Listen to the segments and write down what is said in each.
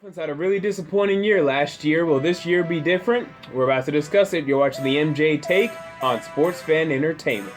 Dolphins had a really disappointing year last year. Will this year be different? We're about to discuss it. You're watching the MJ Take on Sports Fan Entertainment.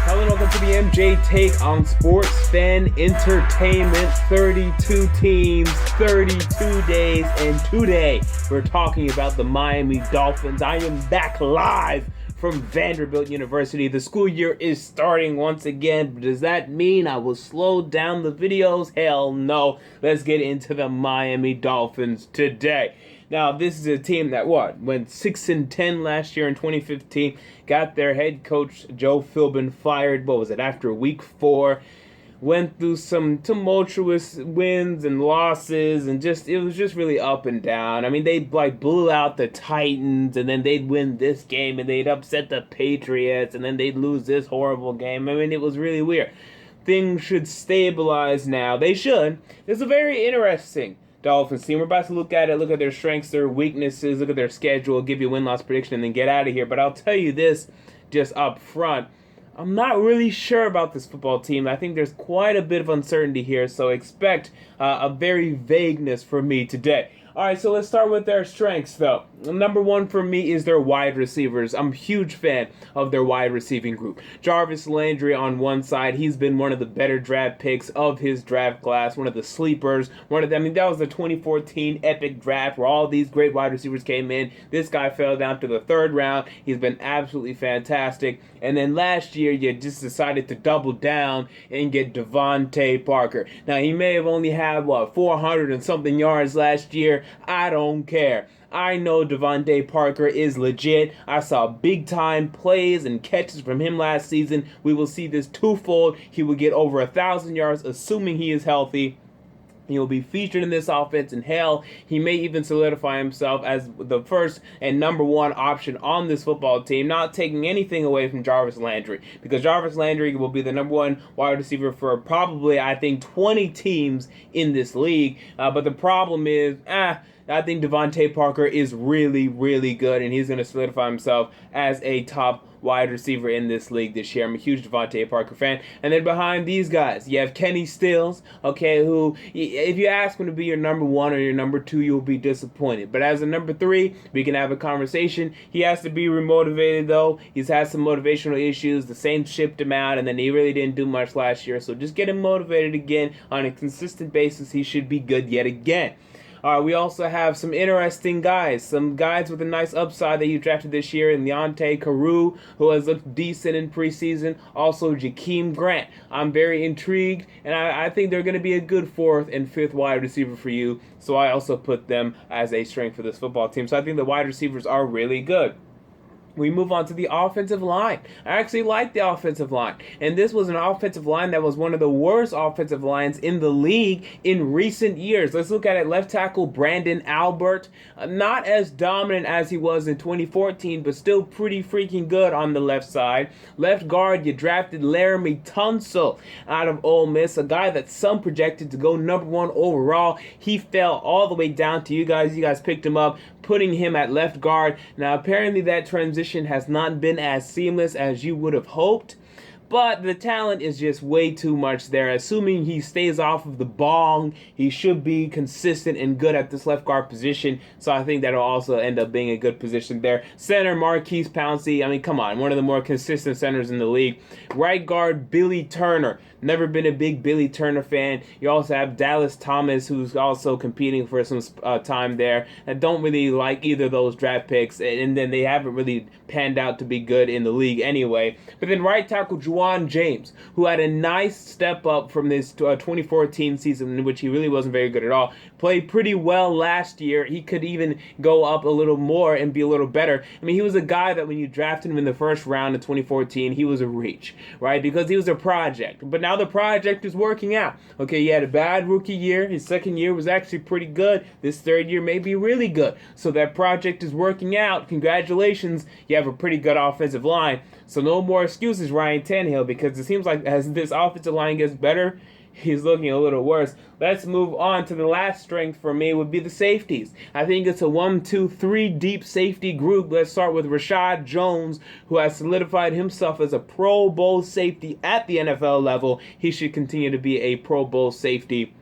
Hello and welcome to the MJ Take on Sports Fan Entertainment. 32 teams, 32 days, and today we're talking about the Miami Dolphins. I am back live from Vanderbilt University. The school year is starting once again, but does that mean I will slow down the videos? Hell no. Let's get into the Miami Dolphins today. Now, this is a team that went 6-10 last year in 2015, got their head coach Joe Philbin fired, after week 4, went through some tumultuous wins and losses, and it was just really up and down. I mean, they blew out the Titans, and then they'd win this game, and they'd upset the Patriots, and then they'd lose this horrible game. I mean, it was really weird. Things should stabilize now. They should. It's a very interesting Dolphins team. We're about to look at it, look at their strengths, their weaknesses, look at their schedule, give you a win-loss prediction, and then get out of here. But I'll tell you this just up front. I'm not really sure about this football team. I think there's quite a bit of uncertainty here, so expect a very vagueness from me today. All right, so let's start with their strengths, though. Number one for me is their wide receivers. I'm a huge fan of their wide receiving group. Jarvis Landry on one side. He's been one of the better draft picks of his draft class, one of the sleepers. That was the 2014 epic draft where all these great wide receivers came in. This guy fell down to the 3rd round. He's been absolutely fantastic. And then last year, you just decided to double down and get DeVante Parker. Now, he may have only had, 400 and something yards last year. I don't care. I know DeVante Parker is legit. I saw big-time plays and catches from him last season. We will see this twofold. He will get over 1,000 yards, assuming he is healthy. He will be featured in this offense, and hell, he may even solidify himself as the first and number one option on this football team, not taking anything away from Jarvis Landry, because Jarvis Landry will be the number one wide receiver for probably, I think, 20 teams in this league. But the problem is, I think DeVante Parker is really, really good, and he's going to solidify himself as a top wide receiver in this league this year. I'm a huge DeVante Parker fan. And then behind these guys, you have Kenny Stills, who, if you ask him to be your number 1 or your number 2, you'll be disappointed. But as a number 3, we can have a conversation. He has to be remotivated, though. He's had some motivational issues. The Saints shipped him out, and then he really didn't do much last year. So just get him motivated again on a consistent basis. He should be good yet again. We also have some interesting guys, some guys with a nice upside that you drafted this year in Leonte Carroo, who has looked decent in preseason. Also, Jakeem Grant. I'm very intrigued, and I think they're going to be a good 4th and 5th wide receiver for you, so I also put them as a strength for this football team. So I think the wide receivers are really good. We move on to the offensive line. I actually like the offensive line. And this was an offensive line that was one of the worst offensive lines in the league in recent years. Let's look at it. Left tackle Brandon Albert. Not as dominant as he was in 2014, but still pretty freaking good on the left side. Left guard, you drafted Laramie Tunsil out of Ole Miss, a guy that some projected to go number 1 overall. He fell all the way down to you guys. You guys picked him up, putting him at left guard. Now, apparently that transition has not been as seamless as you would have hoped, but the talent is just way too much there. Assuming he stays off of the bong, he should be consistent and good at this left guard position, so I think that'll also end up being a good position there. Center Marquise Pouncey, I mean, come on, one of the more consistent centers in the league. Right guard Billy Turner. Never been a big Billy Turner fan. You also have Dallas Thomas, who's also competing for some time there. I don't really like either of those draft picks, and then they haven't really panned out to be good in the league anyway. But then right tackle Juwan James, who had a nice step up from this 2014 season in which he really wasn't very good at all. Played pretty well last year. He could even go up a little more and be a little better. I mean, he was a guy that when you drafted him in the 1st round in 2014, he was a reach, right? Because he was a project. But now the project is working out. Okay, he had a bad rookie year. His 2nd year was actually pretty good. This 3rd year may be really good. So that project is working out. Congratulations. You have a pretty good offensive line. So no more excuses, Ryan Tannehill, because it seems like as this offensive line gets better, he's looking a little worse. Let's move on to the last strength for me would be the safeties. I think it's a 1, 2, 3 deep safety group. Let's start with Rashad Jones, who has solidified himself as a Pro Bowl safety at the NFL level. He should continue to be a Pro Bowl safety.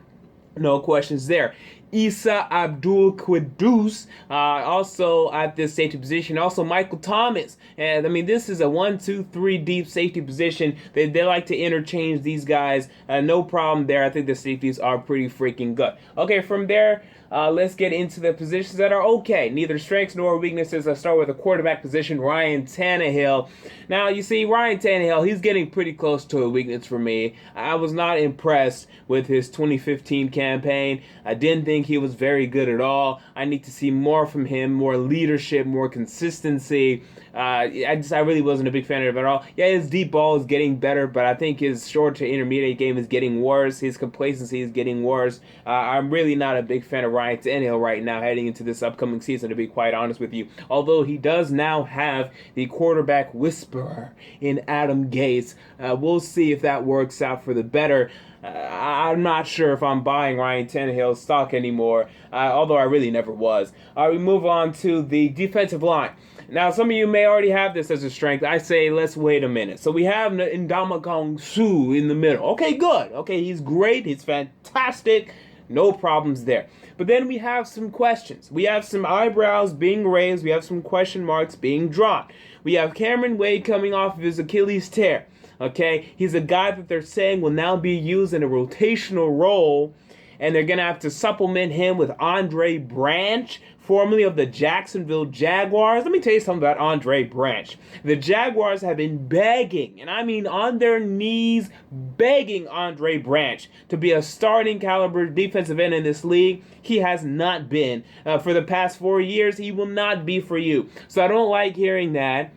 No questions there. Isa Abdul-Quddus, also at this safety position. Also Michael Thomas. And I mean, this is a 1, 2, 3 deep safety position. They like to interchange these guys. No problem there. I think the safeties are pretty freaking good. Okay, from there, let's get into the positions that are okay. Neither strengths nor weaknesses. Let's start with the quarterback position, Ryan Tannehill. Now, you see, Ryan Tannehill, he's getting pretty close to a weakness for me. I was not impressed with his 2015 campaign. I didn't think he was very good at all. I need to see more from him, more leadership, more consistency. I really wasn't a big fan of it at all. Yeah, his deep ball is getting better, but I think his short to intermediate game is getting worse. His complacency is getting worse. I'm really not a big fan of Ryan Tannehill right now heading into this upcoming season, to be quite honest with you. Although he does now have the quarterback whisperer in Adam Gase. We'll see if that works out for the better. I'm not sure if I'm buying Ryan Tannehill's stock anymore, although I really never was. We move on to the defensive line. Now, some of you may already have this as a strength. I say, let's wait a minute. So we have Ndamukong Suh in the middle. Okay, good. Okay, he's great. He's fantastic. No problems there. But then we have some questions. We have some eyebrows being raised. We have some question marks being drawn. We have Cameron Wade coming off of his Achilles tear. Okay, he's a guy that they're saying will now be used in a rotational role, and they're going to have to supplement him with Andre Branch, formerly of the Jacksonville Jaguars. Let me tell you something about Andre Branch. The Jaguars have been begging, and I mean on their knees, begging Andre Branch to be a starting caliber defensive end in this league. He has not been. For the past 4 years, he will not be for you. So I don't like hearing that.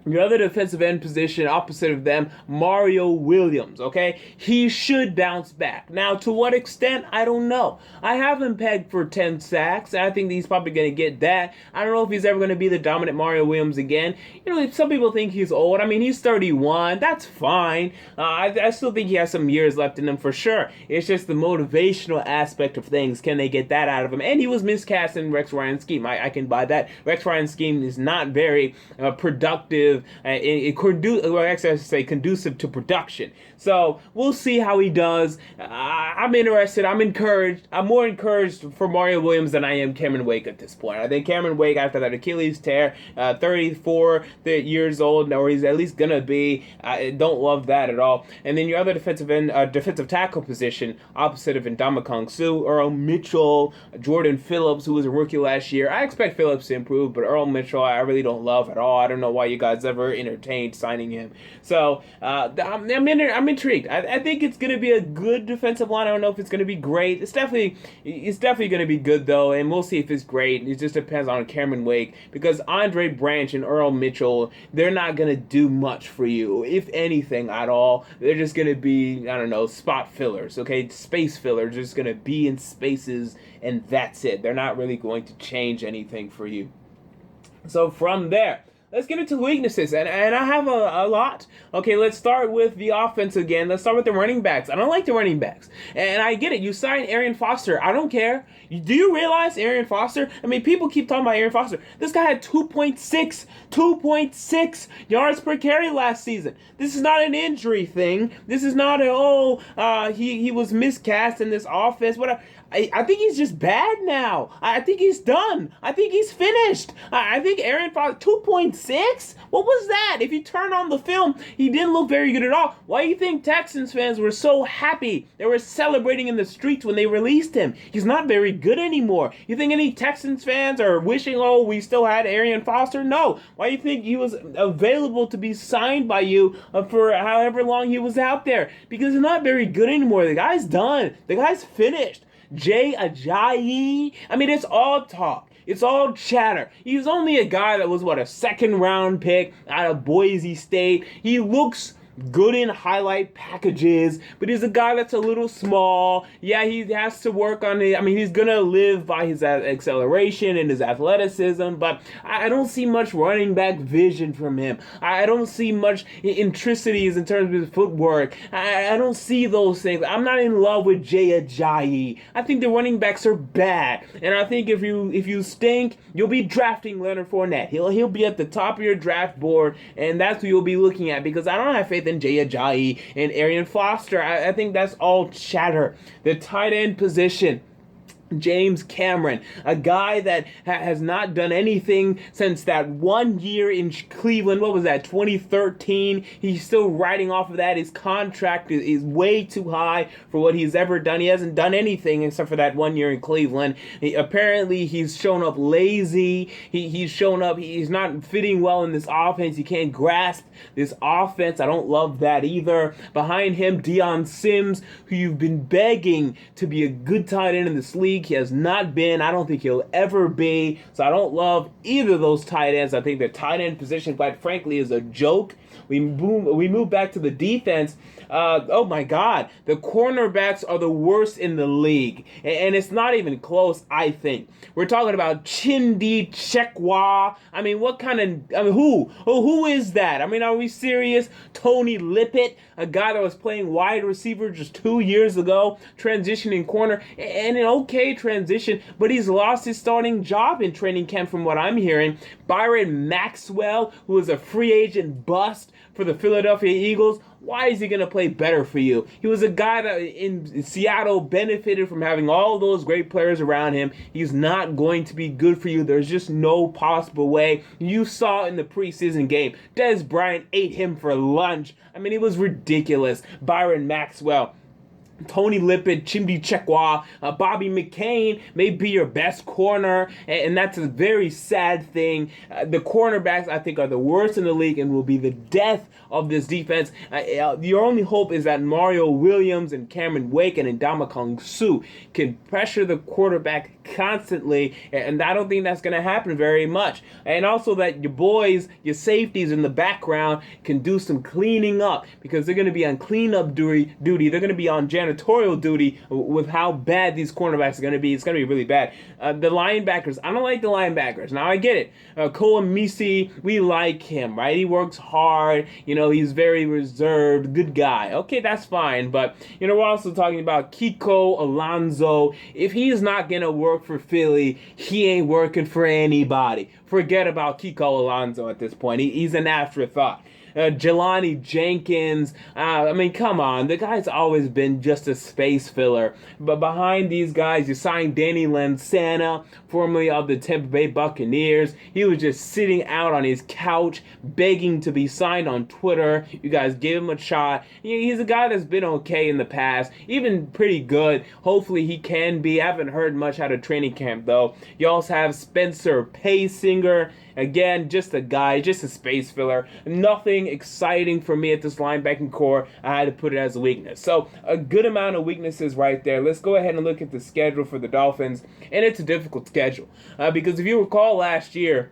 Your other defensive end position opposite of them, Mario Williams, okay? He should bounce back. Now, to what extent, I don't know. I have him pegged for 10 sacks. I think he's probably going to get that. I don't know if he's ever going to be the dominant Mario Williams again. You know, some people think he's old. I mean, he's 31. That's fine. I still think he has some years left in him for sure. It's just the motivational aspect of things. Can they get that out of him? And he was miscast in Rex Ryan's scheme. I can buy that. Rex Ryan's scheme is not very productive. Conducive to production. So we'll see how he does. I'm interested. I'm encouraged. I'm more encouraged for Mario Williams than I am Cameron Wake at this point. I think Cameron Wake, after that Achilles tear, 34 years old, or he's at least gonna be. I don't love that at all. And then your other defensive tackle position, opposite of Ndamukong Suh, Earl Mitchell, Jordan Phillips, who was a rookie last year. I expect Phillips to improve, but Earl Mitchell, I really don't love at all. I don't know why you guys ever entertained signing him. So I'm intrigued. I think it's going to be a good defensive line. I don't know if it's going to be great. It's definitely going to be good though, and we'll see if it's great. It just depends on Cameron Wake, because Andre Branch and Earl Mitchell, they're not going to do much for you, if anything at all. They're just going to be, I don't know, spot fillers, okay, space fillers. They're just going to be in spaces, and that's it. They're not really going to change anything for you. So from there, let's get into weaknesses, and I have a lot. Okay, let's start with the offense again. Let's start with the running backs. I don't like the running backs, and I get it. You signed Arian Foster. I don't care. Do you realize Arian Foster? I mean, people keep talking about Arian Foster. This guy had 2.6 yards per carry last season. This is not an injury thing. This is not he was miscast in this offense. Whatever. I think he's just bad now. I think he's done. I think he's finished. I think Arian Foster, 2.6? What was that? If you turn on the film, he didn't look very good at all. Why do you think Texans fans were so happy? They were celebrating in the streets when they released him. He's not very good anymore. You think any Texans fans are wishing, we still had Arian Foster? No. Why do you think he was available to be signed by you for however long he was out there? Because he's not very good anymore. The guy's done. The guy's finished. Jay Ajayi, I mean, it's all talk. It's all chatter. He's only a guy that was, a second-round pick out of Boise State. He looks good in highlight packages, but he's a guy that's a little small. Yeah, he has to work on it. I mean, he's going to live by his acceleration and his athleticism, but I don't see much running back vision from him. I don't see much intricacies in terms of his footwork. I don't see those things. I'm not in love with Jay Ajayi. I think the running backs are bad, and I think if you stink, you'll be drafting Leonard Fournette. He'll be at the top of your draft board, and that's who you'll be looking at, because I don't have faith in Jay Ajayi and Arian Foster. I think that's all chatter. The tight end position, James Cameron, a guy that has not done anything since that 1 year in Cleveland. What was that, 2013? He's still riding off of that. His contract is way too high for what he's ever done. He hasn't done anything except for that 1 year in Cleveland. Apparently, he's shown up lazy. He's shown up, he's not fitting well in this offense. He can't grasp this offense. I don't love that either. Behind him, Deion Sims, who you've been begging to be a good tight end in this league. He has not been. I don't think he'll ever be. So I don't love either of those tight ends. I think the tight end position, quite frankly, is a joke. We move back to the defense. Oh my God, the cornerbacks are the worst in the league, and it's not even close. I think we're talking about Chindi Chekwa. I mean, what kind of? I mean, who is that? I mean, are we serious? Tony Lippett, a guy that was playing wide receiver just 2 years ago, transitioning corner, and an okay transition, but he's lost his starting job in training camp, from what I'm hearing. Byron Maxwell, who is a free agent bust for the Philadelphia Eagles. Why is he going to play better for you? He was a guy that in Seattle benefited from having all those great players around him. He's not going to be good for you. There's just no possible way. You saw in the preseason game, Des Bryant ate him for lunch. I mean, it was ridiculous. Byron Maxwell, Tony Lippett, Chimdi Chekwa, Bobby McCain may be your best corner, and that's a very sad thing. The cornerbacks, I think, are the worst in the league and will be the death of this defense. Your only hope is that Mario Williams and Cameron Wake and Ndamukong Suh can pressure the quarterback constantly, and I don't think that's going to happen very much. And also that your boys, your safeties in the background, can do some cleaning up, because they're going to be on cleanup duty. They're going to be on janitorial duty with how bad these cornerbacks are going to be. It's going to be really bad. The linebackers, I don't like the linebackers. Now, I get it. Cole Misi, we like him, right? He works hard. You know, he's very reserved, good guy. Okay, that's fine. But, you know, we're also talking about Kiko Alonso. If he's not going to work for Philly, he ain't working for anybody. Forget about Kiko Alonso at this point. He's an afterthought. Jelani Jenkins, I mean, come on. The guy's always been just a space filler. But behind these guys, you signed Danny Lansana, formerly of the Tampa Bay Buccaneers. He was just sitting out on his couch, begging to be signed on Twitter. You guys gave him a shot. He's a guy that's been okay in the past, even pretty good. Hopefully he can be. I haven't heard much out of training camp, though. You also have Spencer Paysinger. Again, just a guy, just a space filler. Nothing exciting for me at this linebacking core. I had to put it as a weakness. So, a good amount of weaknesses right there. Let's go ahead and look at the schedule for the Dolphins. And it's a difficult schedule. Because if you recall last year,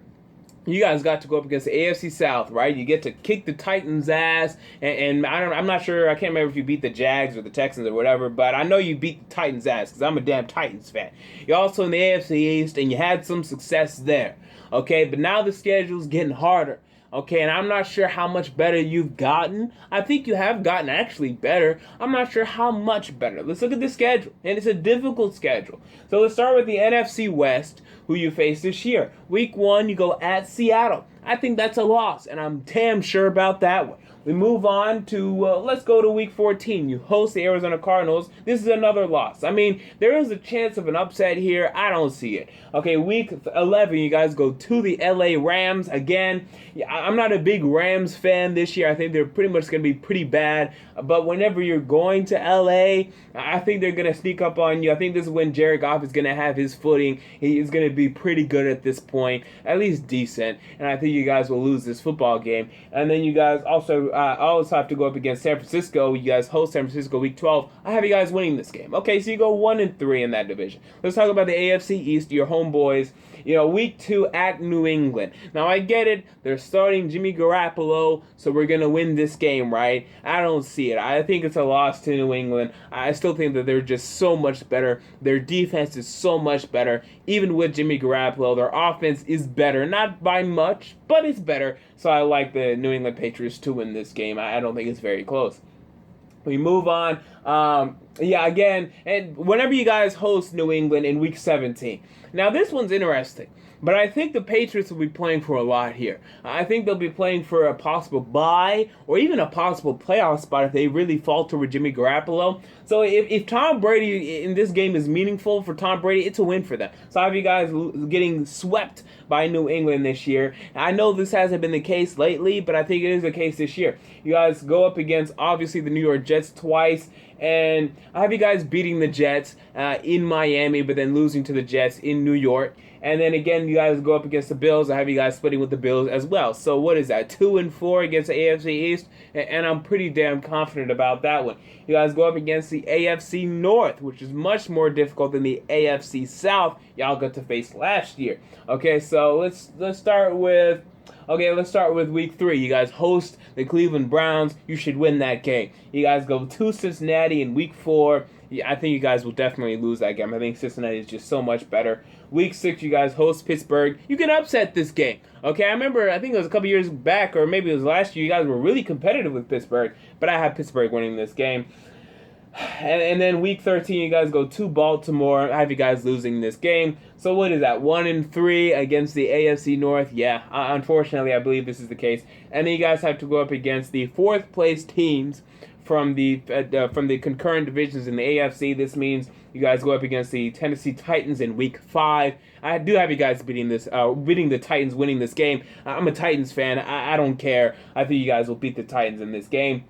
you guys got to go up against the AFC South, right? You get to kick the Titans' ass, and I'm not sure, I can't remember if you beat the Jags or the Texans or whatever, but I know you beat the Titans' ass because I'm a damn Titans fan. You're also in the AFC East, and you had some success there, okay? But now the schedule's getting harder. Okay, and I'm not sure how much better you've gotten. I think you have gotten actually better. I'm not sure how much better. Let's look at the schedule, and it's a difficult schedule. So let's start with the NFC West, who you face this year. Week 1, you go at Seattle. I think that's a loss, and I'm damn sure about that one. We move on to, let's go to Week 14. You host the Arizona Cardinals. This is another loss. I mean, there is a chance of an upset here. I don't see it. Okay, Week 11, you guys go to the LA Rams. Again, I'm not a big Rams fan this year. I think they're pretty much going to be pretty bad. But whenever you're going to LA, I think they're going to sneak up on you. I think this is when Jared Goff is going to have his footing. He is going to be pretty good at this point, at least decent. And I think you guys will lose this football game. And then you guys also always have to go up against San Francisco. You guys host San Francisco Week 12. I have you guys winning this game. Okay, so you go 1-3 in that division. Let's talk about the AFC East, your homeboys. week 2 at New England. Now, I get it. They're starting Jimmy Garoppolo, so we're going to win this game, right? I don't see it. I think it's a loss to New England. I still think that they're just so much better. Their defense is so much better. Even with Jimmy Garoppolo, their offense is better. Not by much, but it's better. So I like the New England Patriots to win this game. I don't think it's very close. We move on. Again, and whenever you guys host New England in Week 17. Now, this one's interesting, but I think the Patriots will be playing for a lot here. I think they'll be playing for a possible bye or even a possible playoff spot if they really falter with Jimmy Garoppolo. So if Tom Brady in this game is meaningful for Tom Brady, it's a win for them. So I have you guys getting swept by New England this year. I know this hasn't been the case lately, but I think it is the case this year. You guys go up against, obviously, the New York Jets twice, and I have you guys beating the Jets in Miami, but then losing to the Jets in New York. And then again, you guys go up against the Bills. I have you guys splitting with the Bills as well. So what is that? 2-4 against the AFC East, and I'm pretty damn confident about that one. You guys go up against the AFC North, which is much more difficult than the AFC South y'all got to face last year. Okay, so let's start with Week 3. You guys host the Cleveland Browns. You should win that game. You guys go to Cincinnati in Week 4. I think you guys will definitely lose that game. I think Cincinnati is just so much better. Week 6, you guys host Pittsburgh. You can upset this game. Okay, I remember, I think it was a couple years back, or maybe it was last year, you guys were really competitive with Pittsburgh, but I have Pittsburgh winning this game. And then Week 13, you guys go to Baltimore. I have you guys losing this game. So what is that? 1-3 against the AFC North? Yeah, unfortunately, I believe this is the case. And then you guys have to go up against the 4th place teams from the concurrent divisions in the AFC. This means you guys go up against the Tennessee Titans in Week 5. I do have you guys beating the Titans, winning this game. I'm a Titans fan. I don't care. I think you guys will beat the Titans in this game.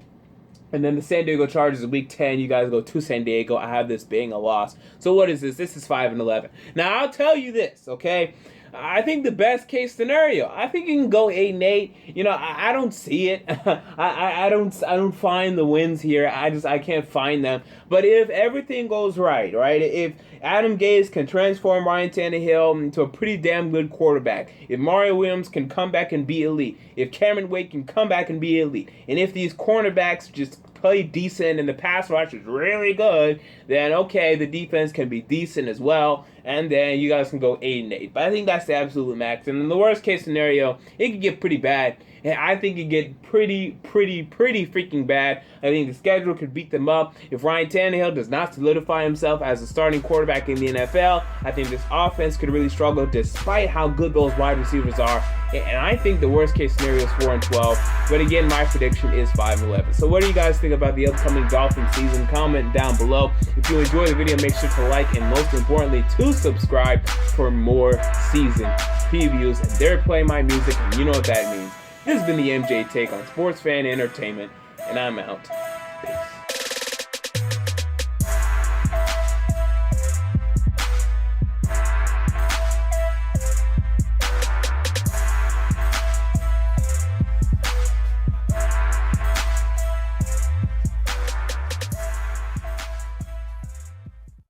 And then the San Diego Chargers in Week 10, you guys go to San Diego. I have this being a loss. So what is this? This is 5-11. Now, I'll tell you this, okay? I think the best case scenario, I think you can go 8-8. I don't see it. I don't find the wins here. I can't find them. But if everything goes right, if Adam Gase can transform Ryan Tannehill into a pretty damn good quarterback, if Mario Williams can come back and be elite, if Cameron Wake can come back and be elite, and if these cornerbacks just play decent and the pass rush is really good, then okay, the defense can be decent as well, and then you guys can go 8-8. But I think that's the absolute max. And in the worst case scenario, it could get pretty bad. And I think it could get pretty freaking bad. I think the schedule could beat them up. If Ryan Tannehill does not solidify himself as a starting quarterback in the NFL, I think this offense could really struggle despite how good those wide receivers are. And I think the worst case scenario is 4-12. But again, my prediction is 5-11. So what do you guys think about the upcoming Dolphins season? Comment down below. If you enjoy the video, make sure to like and most importantly to subscribe for more season previews. And they're playing my music, and you know what that means. This has been the MJ Take on Sports Fan Entertainment, and I'm out.